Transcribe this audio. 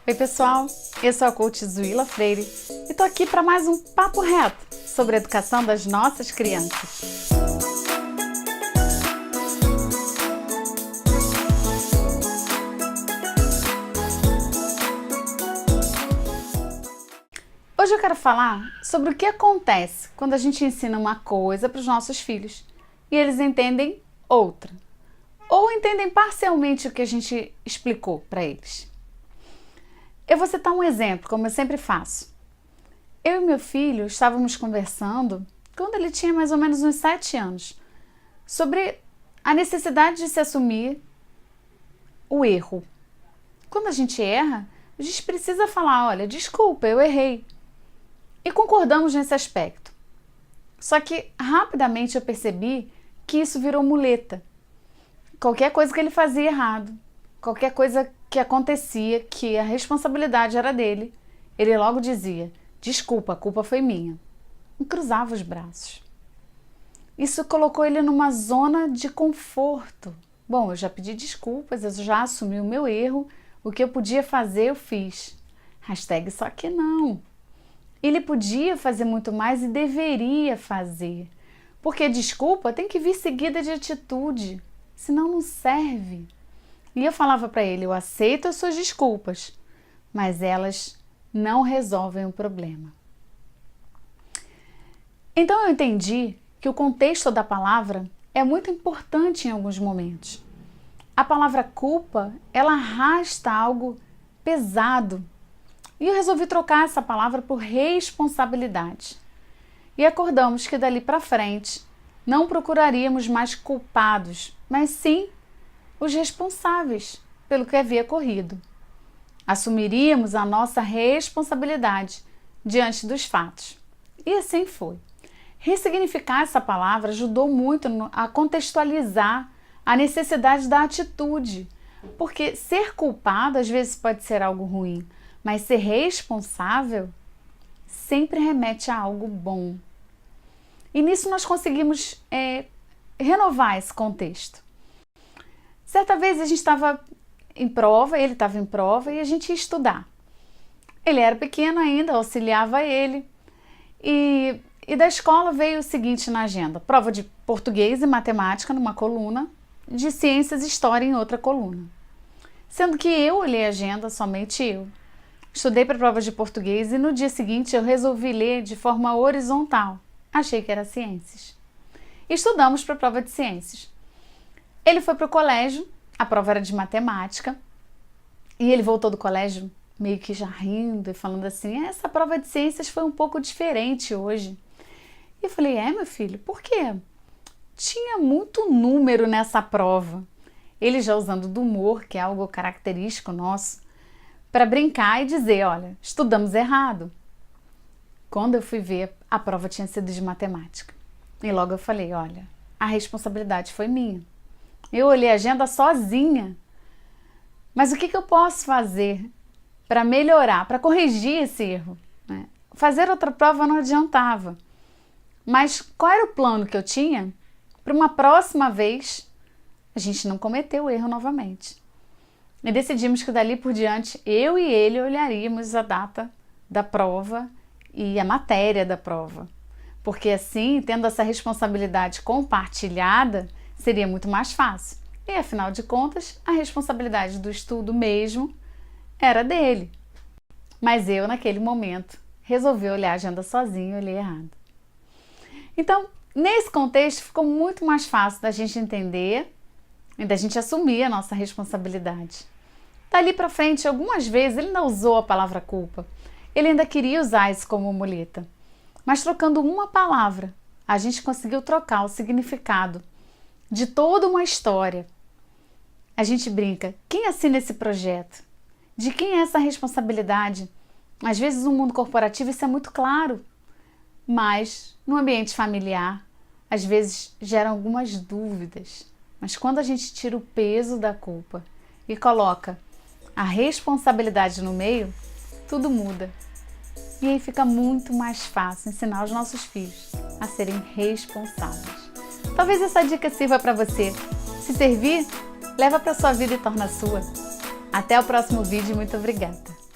Oi pessoal, eu sou a coach Zuila Freire e tô aqui para mais um papo reto sobre a educação das nossas crianças. Hoje eu quero falar sobre o que acontece quando a gente ensina uma coisa para os nossos filhos e eles entendem outra, ou entendem parcialmente o que a gente explicou para eles. Eu vou citar um exemplo, como eu sempre faço. Eu e meu filho estávamos conversando, quando ele tinha mais ou menos uns 7 anos, sobre a necessidade de se assumir o erro. Quando a gente erra, a gente precisa falar, olha, desculpa, eu errei. E concordamos nesse aspecto. Só que rapidamente eu percebi que isso virou muleta. Qualquer coisa que ele fazia errado, qualquer coisa que acontecia, que a responsabilidade era dele, ele logo dizia, desculpa, a culpa foi minha. E cruzava os braços. Isso colocou ele numa zona de conforto. Bom, eu já pedi desculpas, eu já assumi o meu erro, o que eu podia fazer eu fiz. Hashtag só que não. Ele podia fazer muito mais e deveria fazer. Porque desculpa tem que vir seguida de atitude, senão não serve. E eu falava para ele, eu aceito as suas desculpas, mas elas não resolvem o problema. Então eu entendi que o contexto da palavra é muito importante em alguns momentos. A palavra culpa, ela arrasta algo pesado. E eu resolvi trocar essa palavra por responsabilidade. E acordamos que dali para frente não procuraríamos mais culpados, mas sim os responsáveis pelo que havia ocorrido. Assumiríamos a nossa responsabilidade diante dos fatos. E assim foi. Ressignificar essa palavra ajudou muito a contextualizar a necessidade da atitude, porque ser culpado às vezes pode ser algo ruim, mas ser responsável sempre remete a algo bom. E nisso nós conseguimos renovar esse contexto. Certa vez a gente estava em prova, ele estava em prova e a gente ia estudar. Ele era pequeno ainda, auxiliava ele. E da escola veio o seguinte na agenda, prova de português e matemática numa coluna, de ciências e história em outra coluna. Sendo que eu olhei a agenda, somente eu. Estudei para a prova de português e no dia seguinte eu resolvi ler de forma horizontal. Achei que era ciências. Estudamos para a prova de ciências. Ele foi para o colégio, a prova era de matemática, e ele voltou do colégio meio que já rindo e falando assim, essa prova de ciências foi um pouco diferente hoje. E eu falei, meu filho, por quê? Tinha muito número nessa prova. Ele já usando do humor, que é algo característico nosso, para brincar e dizer, olha, estudamos errado. Quando eu fui ver, a prova tinha sido de matemática. E logo eu falei, olha, a responsabilidade foi minha. Eu olhei a agenda sozinha. Mas o que eu posso fazer para melhorar, para corrigir esse erro? Fazer outra prova não adiantava. Mas qual era o plano que eu tinha para uma próxima vez a gente não cometer o erro novamente? E decidimos que dali por diante eu e ele olharíamos a data da prova e a matéria da prova. Porque assim, tendo essa responsabilidade compartilhada, seria muito mais fácil. E afinal de contas, a responsabilidade do estudo mesmo era dele. Mas eu, naquele momento, resolvi olhar a agenda sozinho e olhei errado. Então, nesse contexto, ficou muito mais fácil da gente entender e da gente assumir a nossa responsabilidade. Dali para frente, algumas vezes, ele ainda usou a palavra culpa. Ele ainda queria usar isso como muleta. Mas trocando uma palavra, a gente conseguiu trocar o significado de toda uma história. A gente brinca, quem assina esse projeto? De quem é essa responsabilidade? Às vezes no mundo corporativo isso é muito claro, mas no ambiente familiar, às vezes geram algumas dúvidas. Mas quando a gente tira o peso da culpa e coloca a responsabilidade no meio, tudo muda. E aí fica muito mais fácil ensinar os nossos filhos a serem responsáveis. Talvez essa dica sirva para você. Se servir, leva para sua vida e torna sua. Até o próximo vídeo e muito obrigada!